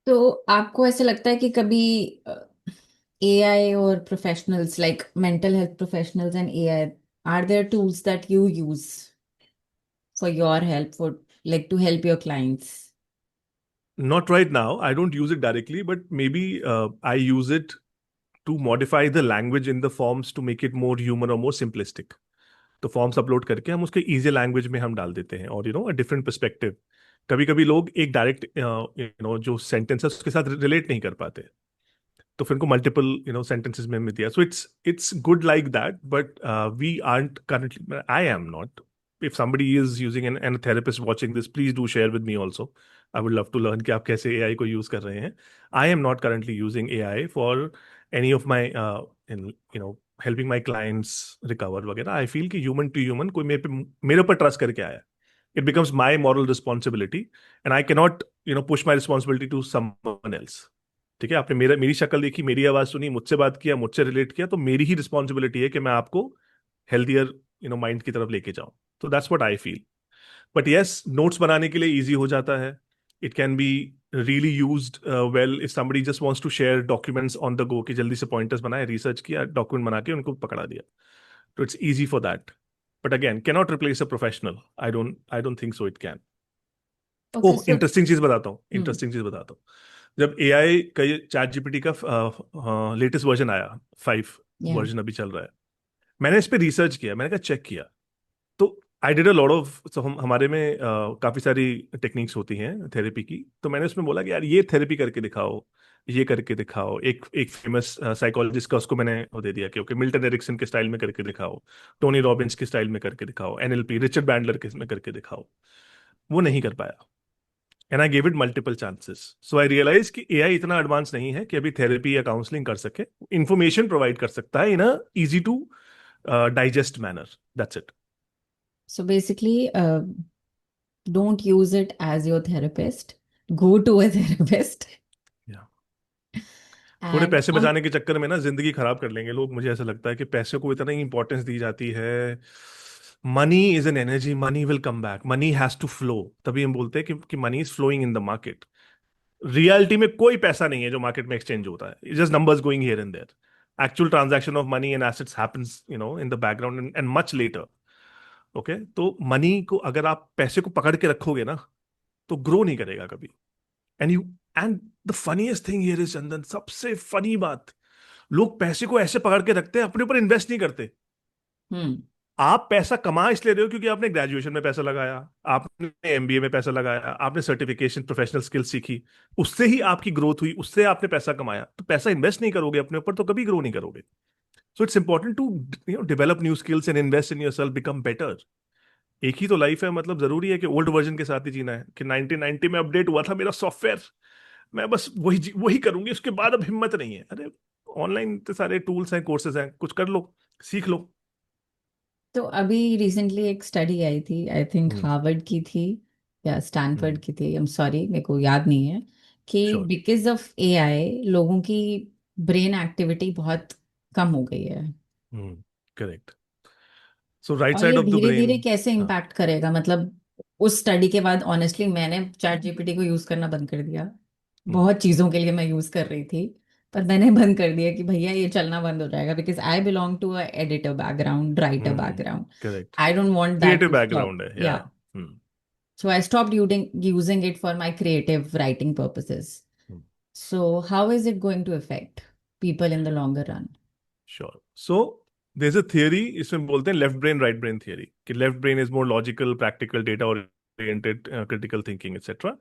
तो आपको ऐसे लगता है कि कभी एआई और professionals like mental health professionals and AI, are there tools that you use for your help, for like to help your clients? Not right now. I don't use it directly, but maybe I use it to modify the language in the forms to make it more human or more simplistic. तो forms upload करके हम उसके easy language में हम डाल देते हैं, और अ डिफरेंट पर्सपेक्टिव। कभी कभी लोग एक डायरेक्ट जो सेंटेंस है उसके साथ रिलेट नहीं कर पाते, तो फिर उनको मल्टीपल सेंटेंसेस में दिया। So it's good like that, but we aren't currently, I am not if somebody is using and a therapist watching this, please do share with me also. I would love to learn कि आप कैसे AI को use कर रहे हैं. I am not currently using AI for any of my in you know helping my clients recover वगैरह. I feel कि human to human कोई मेरे ऊपर trust करके आया, it becomes my moral responsibility, and I cannot push my responsibility to someone else. ठीक है, आपने मेरी शक्ल देखी, मेरी आवाज सुनी, मुझसे बात किया, मुझसे रिलेट किया, तो मेरी ही रिस्पॉन्सिबिलिटी है कि मैं आपको हेल्थियर माइंड की तरफ लेके जाऊं. तो that's what I feel. But yes, notes बनाने के लिए इजी हो जाता है. It can be really used well if somebody just wants to share documents on the go, कि जल्दी से पॉइंटर्स बनाए, रिसर्च किया, डॉक्यूमेंट बना के उनको पकड़ा दिया. तो it's easy for that. But again, cannot replace a professional. I don't think so it can. Okay, oh, so interesting चीज बताता हूँ, hmm, इंटरेस्टिंग चीज बताता हूँ. जब एआई का ये चैट जीपीटी का लेटेस्ट वर्जन आया, 5 yeah. वर्जन अभी चल रहा है, मैंने इस पे रिसर्च किया, मैंने कहा चेक किया. तो I did a lot of, तो हमारे में काफी सारी टेक्निक्स होती हैं थेरेपी की. तो मैंने उसमें बोला कि यार ये थेरेपी करके दिखाओ, ये करके दिखाओ. एक एक फेमस साइकोलॉजिस्ट का उसको मैंने वो दे दिया कि ओके, मिल्टन एरिक्सन के स्टाइल में करके दिखाओ, टोनी रॉबिन्स के स्टाइल में करके दिखाओ, एनएलपी रिचर्ड बैंडलर के में करके दिखाओ. वो नहीं कर पाया. And I gave it multiple chances. So I realize कि एआई इतना एडवांस नहीं है कि अभी थेरेपी या काउंसलिंग कर सके. इंफॉर्मेशन प्रोवाइड कर सकता है in a easy to digest manner. That's it. So basically, don't use it as your therapist. Go to a therapist. थोड़े And पैसे बचाने के चक्कर में ना जिंदगी खराब कर लेंगे लोग. मुझे ऐसा लगता है कि पैसे को इतना ही इंपॉर्टेंस दी जाती है. Money is an energy, money will come back, money has to flow. तभी हम बोलते हैं कि money is flowing in the market. Reality में कोई पैसा नहीं है जो मार्केट में एक्सचेंज होता है. Just numbers going here and there. Actual transaction of money and assets happens in the background and much later. Okay, तो मनी को अगर आप पैसे को पकड़ के रखोगे ना, तो ग्रो नहीं करेगा कभी. And you and the funniest thing here is, Chandan, सबसे फनी बात, लोग पैसे को ऐसे पकड़ के रखते हैं, अपने ऊपर इन्वेस्ट नहीं करते. hmm, आप पैसा कमा इसलिए रहे हो क्योंकि आपने ग्रेजुएशन में पैसा लगाया, आपने एमबीए में पैसा लगाया, आपने सर्टिफिकेशन, प्रोफेशनल स्किल सीखी, उससे ही आपकी ग्रोथ हुई, उससे आपने पैसा कमाया. तो पैसा इन्वेस्ट नहीं करोगे अपने ऊपर तो कभी ग्रो नहीं करोगे. So it's important to develop new skills and invest in yourself, become better. एक ही तो लाइफ है, मतलब जरूरी है कि ओल्ड वर्जन के साथ ही जीना है. कि 1990 में अपडेट हुआ था मेरा सॉफ्टवेयर, मैं बस वही वही करूंगी, उसके बाद अब हिम्मत नहीं है. अरे, ऑनलाइन इतने सारे टूल्स हैं, कोर्सेज हैं, कुछ कर लो, सीख लो. तो अभी रिसेंटली एक स्टडी आई थी, आई थिंक हम्म. हार्वर्ड की थी या स्टैनफोर्ड हम्म. की थी, आई एम सॉरी मेरे को याद नहीं है, कि श्योर. बिकॉज ऑफ एआई लोगों की ब्रेन एक्टिविटी बहुत कम हो गई है. हम्म. करेक्ट. सो राइट और ये साइड ऑफ द धीरे ब्रेन. धीरे कैसे हाँ. इम्पैक्ट करेगा, मतलब उस स्टडी के बाद ऑनेस्टली मैंने चैट जीपीटी को यूज करना बंद कर दिया. हम्म. बहुत चीजों के लिए मैं यूज कर रही थी, पर मैंने बंद कर दिया कि भैया ये चलना बंद हो जाएगा, because I belong to a editor background, writer hmm. Background. Correct. I don't want that creative to stop. Background है, yeah. Yeah. Hmm. So I stopped using it for my creative writing purposes. So how is it going to affect people in the longer run? Sure. So there is a theory, इसमें बोलते हैं left brain right brain theory, कि left brain is more logical, practical, data oriented, critical thinking etcetera.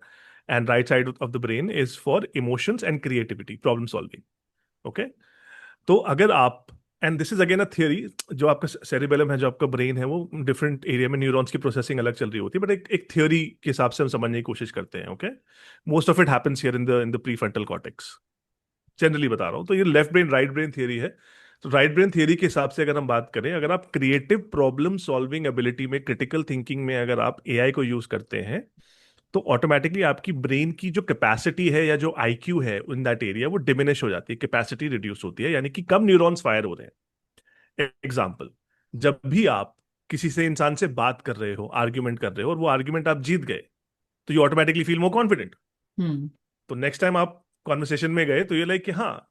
And right side of the brain is for emotions and creativity, problem solving. Okay. तो अगर आप, and this is again a theory, जो आपका cerebellum है, जो आपका brain है, वो डिफरेंट एरिया में न्यूरॉन्स की प्रोसेसिंग अलग चल रही होती है, बट एक थियरी के हिसाब से हम समझने की कोशिश करते हैं. Okay. Most of it happens here in the prefrontal cortex. Generally बता रहा हूं. तो ये left brain right brain theory है. तो राइट ब्रेन थियरी के हिसाब से अगर हम बात करें, अगर आप क्रिएटिव प्रॉब्लम सॉल्विंग एबिलिटी में, क्रिटिकल थिंकिंग में अगर आप एआई को यूज करते हैं, तो ऑटोमेटिकली आपकी ब्रेन की जो कैपेसिटी है या जो आईक्यू है इन दैट एरिया, वो डिमिनिश हो जाती है, कैपेसिटी रिड्यूस होती है, यानी कि कम न्यूरॉन्स फायर हो रहे हैं. एग्जाम्पल, जब भी आप किसी से, इंसान से बात कर रहे हो, आर्ग्यूमेंट कर रहे हो, और वो आर्ग्यूमेंट आप जीत गए, तो you automatically feel more confident. Hmm. तो नेक्स्ट टाइम आप कॉन्वर्सेशन में गए तो ये लाइक कि हाँ,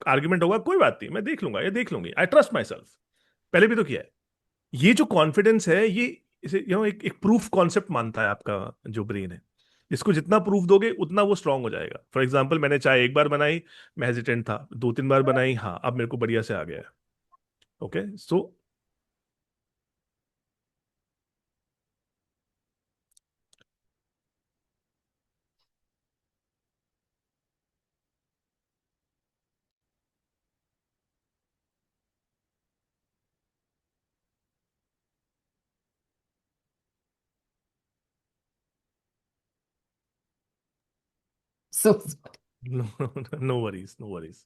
आर्ग्यूमेंट होगा, कोई बात नहीं, मैं देख लूंगा, ये देख लूंगी, आई ट्रस्ट माई सेल्फ. पहले भी तो किया है. ये जो कॉन्फिडेंस है, ये इसे एक प्रूफ कॉन्सेप्ट मानता है आपका जो ब्रेन है. इसको जितना प्रूफ दोगे उतना वो स्ट्रांग हो जाएगा. फॉर एग्जाम्पल, मैंने चाय एक बार बनाई, मैं हेजिटेंट था, 2-3 बार बनाई, हाँ, अब मेरे को बढ़िया से आ गया है. Okay. So So no no worries, no worries.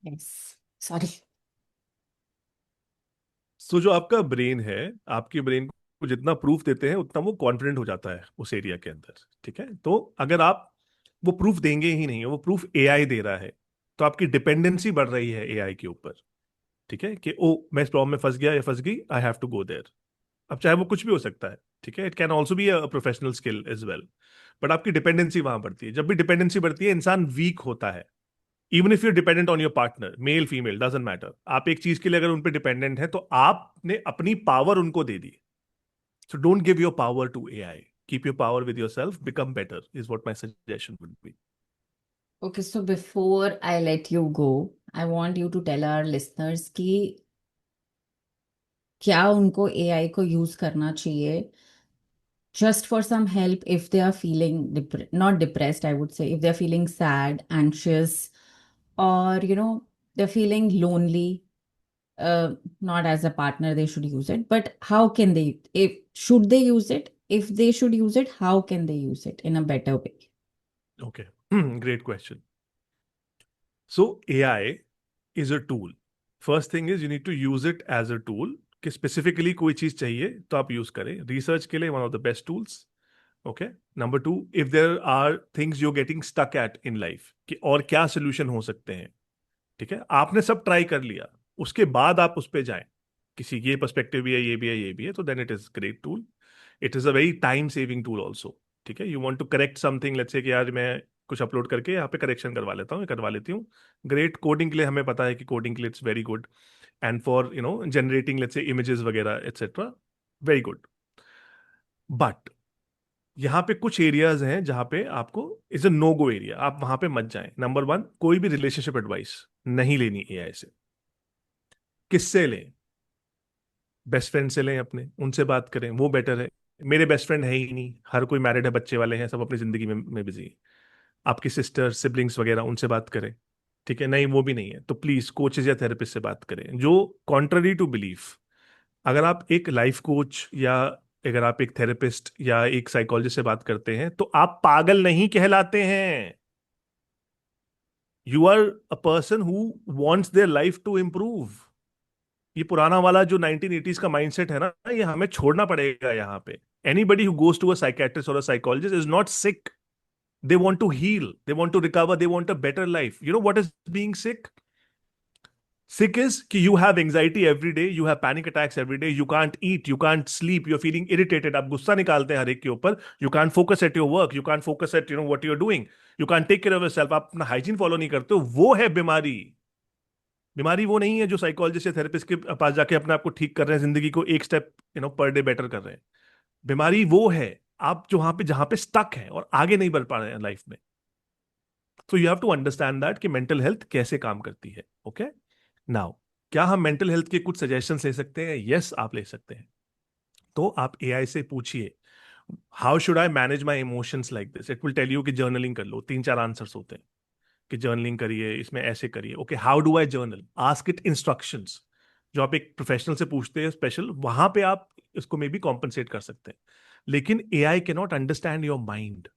yes. Sorry. So जो आपका ब्रेन है, आपके ब्रेन को जितना प्रूफ देते हैं उतना वो कॉन्फिडेंट हो जाता है उस एरिया के अंदर। ठीक है, तो अगर आप वो प्रूफ देंगे ही नहीं, वो प्रूफ एआई दे रहा है, तो आपकी डिपेंडेंसी बढ़ रही है एआई के ऊपर। ठीक है, कि ओ मैं इस प्रॉब्लम में फंस गया या फंस गई, I have to go there. अब चाहे वो कुछ भी हो सकता है, ठीक है, it can also be a professional skill as well, but आपकी डिपेंडेंसी वहां बढ़ती है। जब भी डिपेंडेंसी बढ़ती है इंसान वीक होता है। Even if you dependent on your partner, male female doesn't matter, आप एक चीज के लिए अगर उन पर डिपेंडेंट है तो आपने अपनी पावर उनको दे दी। So don't give your power to AI, keep your power with yourself, become better is what my suggestion would be. Okay, so before I let you go, I want you to tell our listeners कि क्या उनको AI को use करना चाहिए just for some help if they are feeling not depressed, I would say, if they're feeling sad, anxious, or they're feeling lonely. Not as a partner they should use it, but how can they, if should they use it, if they should use it, how can they use it in a better way? Okay, great question. So AI is a tool. First thing is you need to use it as a tool, कि specifically कोई चीज चाहिए तो आप use करें research के लिए, one of the best tools. Okay, number two, if there are things you getting stuck at in life, कि और क्या सोल्यूशन हो सकते हैं। ठीक है, आपने सब ट्राई कर लिया, उसके बाद आप उस पर जाएं, किसी ये पर्सपेक्टिव भी है, ये भी है, ये भी है, तो then it is great tool. It is a very time saving tool also. ठीक है, you want to correct something, let's say कि आज मैं कुछ अपलोड करके यहाँ पे करेक्शन करवा लेता हूँ, करवा लेती हूँ। ग्रेट, कोडिंग के लिए हमें पता है कि कोडिंग के लिए it's very good, and for generating let's say images वगैरह एटसेट्रा, वेरी गुड। बट यहाँ पे कुछ एरियाज हैं जहाँ पे आपको is a no go area, आप वहां पे मत जाएं। नंबर वन, कोई भी रिलेशनशिप एडवाइस नहीं लेनी एआई से। किससे लें? बेस्ट फ्रेंड से लें, अपने उनसे बात करें, वो बेटर है। मेरे बेस्ट फ्रेंड है ही नहीं, हर कोई मैरिड है, बच्चे वाले हैं, सब अपनी जिंदगी में बिजी है। आपकी सिस्टर सिबलिंग्स वगैरह, उनसे बात करें। ठीक है, नहीं वो भी नहीं है तो प्लीज कोचेज या थेरेपिस्ट से बात करें जो कॉन्ट्ररी टू बिलीफ। अगर आप एक लाइफ कोच या अगर आप एक थेरेपिस्ट या एक साइकोलॉजिस्ट से बात करते हैं तो आप पागल नहीं कहलाते हैं। You are a person who wants their life to improve. ये पुराना वाला जो 1980s का माइंडसेट है ना, ये हमें छोड़ना पड़ेगा यहाँ पे। Anybody who goes to a psychiatrist और a psychologist is not sick. They want to heal, they want to recover, they want a better life. You know what is being sick? Sick is कि you have anxiety every day, you have panic attacks every day, you can't eat, you can't sleep, you're feeling irritated, आप गुस्सा निकालते हैं हर एक के ऊपर, you can't focus at your work, you can't focus at what you're doing, you can't take care of yourself, आप अपना hygiene follow नहीं करते हो, वो है बीमारी। बीमारी वो नहीं है जो साइकोलॉजिस्ट या थेरेपिस्ट के पास जाके अपने आप को ठीक कर रहे हैं, जिंदगी को एक स्टेप पर डे बेटर कर रहे हैं। बीमारी वो है आप जो वहां पे जहां पे स्टक है और आगे नहीं बढ़ पा रहे हैं लाइफ में। तो you have to understand that कि मेंटल हेल्थ कैसे काम करती है। ओके, नाउ क्या हम मेंटल हेल्थ के कुछ सजेशंस ले सकते हैं? यस, आप ले सकते हैं। तो आप एआई से पूछिए, how should I manage my emotions like this, it will tell you कि जर्नलिंग कर लो, तीन चार आंसर्स होते हैं कि जर्नलिंग करिए, इसमें ऐसे करिए। Okay, how do I journal, ask it instructions. जो आप एक प्रोफेशनल से पूछते हैं स्पेशल, वहां पे आप इसको मे बी कॉम्पनसेट कर सकते हैं। लेकिन AI can not understand your mind,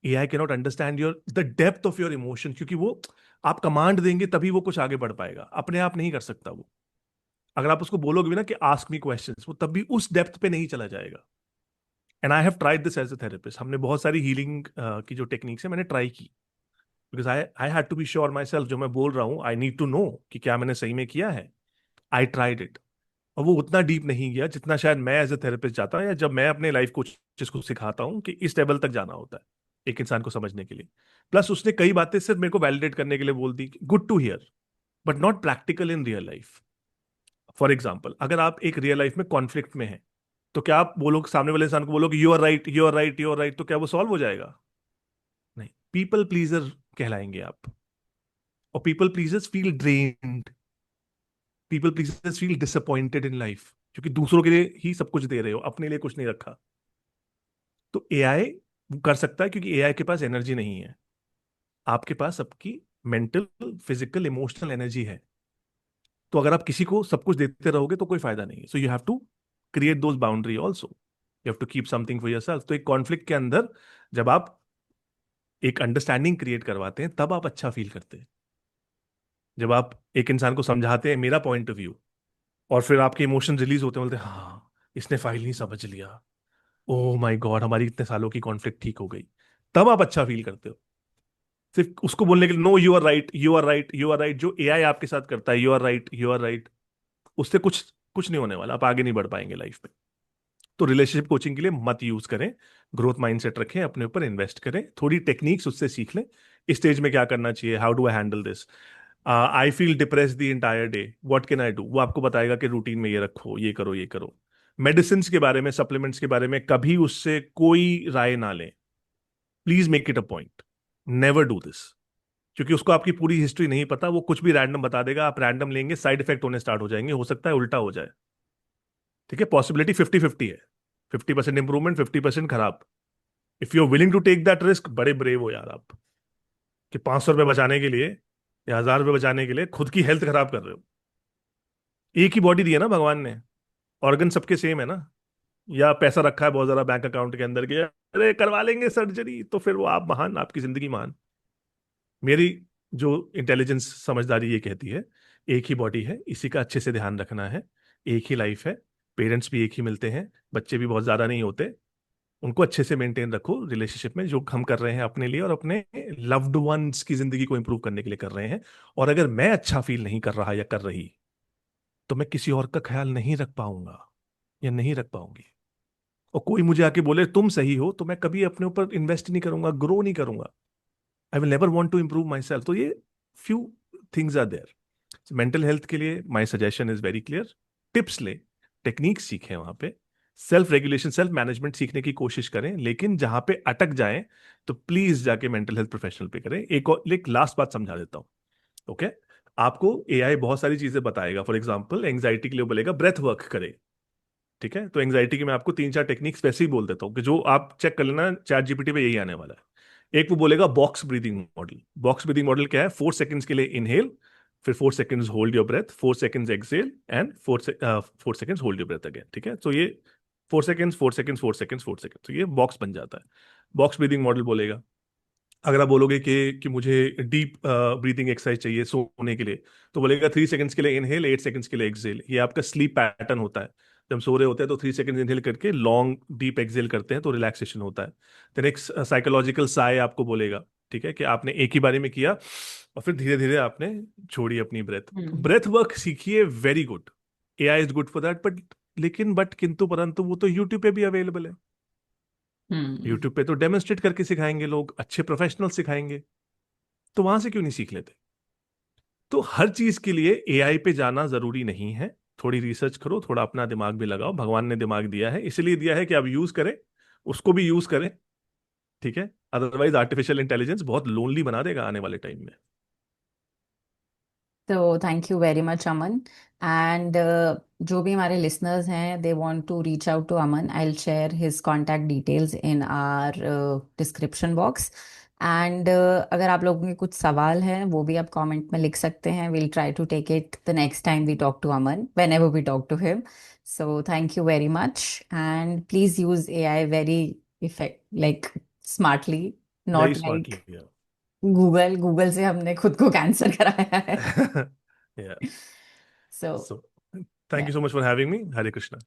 AI can not understand your the depth of your emotion, क्योंकि वो आप कमांड देंगे तभी वो कुछ आगे बढ़ पाएगा, अपने आप नहीं कर सकता वो। अगर आप उसको बोलोगे भी ना कि आस्क मी क्वेश्चंस, वो तब भी उस डेप्थ पे नहीं चला जाएगा। And I have tried this as a therapist, हमने बहुत सारी हीलिंग की जो टेक्निक्स है मैंने ट्राई की, because I I had to be sure myself, जो मैं बोल रहा हूँ आई नीड टू नो कि क्या मैंने सही में किया है। आई ट्राइड इट, और वो उतना डीप नहीं गया जितना शायद मैं एज अ थेरेपिस्ट जाता, या जब मैं अपने लाइफ कोचेस को सिखाता हूँ कि इस लेवल तक जाना होता है एक इंसान को समझने के लिए। प्लस उसने कई बातें सिर्फ मेरे को वैलिडेट करने के लिए बोल दी, good to hear but not practical in real life. For example, अगर आप एक रियल लाइफ में कॉन्फ्लिक्ट में हैं, तो क्या आप बोलो सामने वाले इंसान को बोलो कि you are right, you are right, you are right, तो क्या वो सॉल्व हो जाएगा? नहीं, पीपल प्लीजर कहलाएंगे आप। और people pleasures feel drained, people pleasures feel disappointed in life, क्योंकि दूसरों के लिए ही सब कुछ दे रहे हो, अपने लिए कुछ नहीं रखा। तो एआई कर सकता है क्योंकि एआई के पास एनर्जी नहीं है, आपके पास आपकी मेंटल, फिजिकल, इमोशनल एनर्जी है। तो अगर आप किसी को सब कुछ देते रहोगे तो कोई फायदा नहीं है। So you have to create those boundary also, you have to keep something for yourself. तो एक कॉन्फ्लिक्ट के अंदर जब आप एक अंडरस्टैंडिंग क्रिएट करवाते हैं तब आप अच्छा फील करते हैं। जब आप एक इंसान को समझाते हैं मेरा पॉइंट ऑफ व्यू, और फिर आपके इमोशन रिलीज होते हैं, बोलते हैं हाँ इसने फाइल नहीं समझ लिया, ओह माय गॉड हमारी इतने सालों की कॉन्फ्लिक्ट ठीक हो गई, तब आप अच्छा फील करते हो। सिर्फ उसको बोलने के लिए no you are right, you are right, you are right, जो एआई आपके साथ करता है you are right, you are right, उससे कुछ कुछ नहीं होने वाला, आप आगे नहीं बढ़ पाएंगे लाइफ में। तो रिलेशनशिप कोचिंग के लिए मत यूज करें, ग्रोथ माइंडसेट रखें, अपने ऊपर इन्वेस्ट करें, थोड़ी टेक्निक्स उससे सीख लें। इस स्टेज में क्या करना चाहिए, how do I handle this, I feel depress the entire day, what can I do, वो आपको बताएगा कि रूटीन में ये रखो, ये करो, ये करो। मेडिसिन के बारे में, सप्लीमेंट्स के बारे में कभी उससे कोई राय ना लें, please make it a point, never do this. क्योंकि उसको आपकी पूरी हिस्ट्री नहीं पता, वो कुछ भी रैंडम बता देगा, आप रैंडम लेंगे, साइड इफेक्ट होने स्टार्ट हो जाएंगे, हो सकता है उल्टा हो जाए। ठीक है, पॉसिबिलिटी 50-50 है, 50% इंप्रूवमेंट, 50% खराब। If you are willing to take that risk, बड़े ब्रेव हो यार आप, कि 500 रुपये बचाने के लिए या 1000 रुपये बचाने के लिए खुद की हेल्थ खराब कर रहे हो। एक ही बॉडी दी है ना भगवान ने, ऑर्गन सबके सेम है ना, या पैसा रखा है बहुत ज्यादा बैंक अकाउंट के अंदर के अरे करवा लेंगे सर्जरी, तो फिर वो आप महान, आपकी जिंदगी महान। मेरी जो इंटेलिजेंस, समझदारी ये कहती है, एक ही बॉडी है, इसी का अच्छे से ध्यान रखना है, एक ही लाइफ है, पेरेंट्स भी एक ही मिलते हैं, बच्चे भी बहुत ज्यादा नहीं होते, उनको अच्छे से मेंटेन रखो रिलेशनशिप में, जो हम कर रहे हैं अपने लिए और अपने लव्ड वंस की जिंदगी को इंप्रूव करने के लिए कर रहे हैं। और अगर मैं अच्छा फील नहीं कर रहा या कर रही, तो मैं किसी और का ख्याल नहीं रख पाऊंगा या नहीं रख पाऊंगी। और कोई मुझे आके बोले तुम सही हो, तो मैं कभी अपने ऊपर इन्वेस्ट नहीं करूंगा, ग्रो नहीं करूंगा, I will never want to improve myself. तो ये few things are there. Mental health के लिए my suggestion is very clear, tips ले, टेक्निक सीखें वहां पे, सेल्फ रेगुलेशन, सेल्फ मैनेजमेंट सीखने की कोशिश करें, लेकिन जहां पे अटक जाएं तो प्लीज जाके मेंटल हेल्थ प्रोफेशनल पे करें। एक लास्ट बात समझा देता हूं, ओके? आपको एआई बहुत सारी चीजें बताएगा, फॉर एग्जांपल एंग्जाइटी के लिए बोलेगा ब्रेथ वर्क करे, ठीक है? तो एंग्जाइटी की मैं आपको 3-4 टेक्निक्स वैसे ही बोल देता हूँ कि जो आप चेक कर लेना, चैट जीपीटी पे यही आने वाला है। एक वो बोलेगा box breathing model. Box breathing model क्या है, 4 सेकंड्स के लिए इनहेल, फिर 4 seconds hold your breath, 4 seconds exhale, and 4 seconds hold your breath again. ठीक है, तो ये 4 सेकंड्स, 4 सेकंड्स, 4 सेकंड्स, 4 सेकंड्स, तो ये बॉक्स बन जाता है, बॉक्स ब्रीदिंग मॉडल बोलेगा। अगर आप बोलोगे कि मुझे डीप ब्रीदिंग एक्सरसाइज चाहिए सोने के लिए, तो बोलेगा 3 सेकंड्स के लिए इनहेल, 8 सेकंड्स के लिए एक्सेल। ये आपका स्लीप पैटर्न होता है, जब हम सो रहे होते हैं तो 3 सेकंड इनहेल करके लॉन्ग डीप एक्सेल करते हैं तो रिलैक्सेशन होता है। देन एक साइकोलॉजिकल साय आपको बोलेगा, ठीक है, कि आपने एक ही बारी में किया और फिर धीरे धीरे आपने छोड़ी अपनी ब्रेथ। तो हम्म। ब्रेथ वर्क सीखिए, very good, AI is good for that, but किंतु परंतु वो तो यूट्यूब पे भी अवेलेबल है। हम्म। यूट्यूब पे तो डेमोन्स्ट्रेट करके सिखाएंगे लोग, अच्छे प्रोफेशनल सिखाएंगे, तो वहां से क्यों नहीं सीख लेते? तो हर चीज के लिए एआई पे जाना जरूरी नहीं है, थोड़ी रिसर्च करो, थोड़ा अपना दिमाग भी लगाओ, भगवान ने दिमाग दिया है, इसलिए दिया है कि आप यूज करें, उसको भी यूज करें, ठीक है? अदरवाइज आर्टिफिशियल इंटेलिजेंस बहुत लोनली बना देगा आने वाले टाइम में। तो thank you very much Aman. And जो भी हमारे लिसनर्स हैं, they want to reach out to Aman, I will share his contact details in our description box. And अगर आप लोगों के कुछ सवाल हैं वो भी आप कमेंट में लिख सकते हैं, will try to take it the next time we talk to Aman, whenever we talk to him. So thank you very much, and please use A I very effect like smartly, very not like smartly. Google. Google से हमने खुद को cancer कराया है। या So, so thank yeah. You so much for having me, Hare Krishna.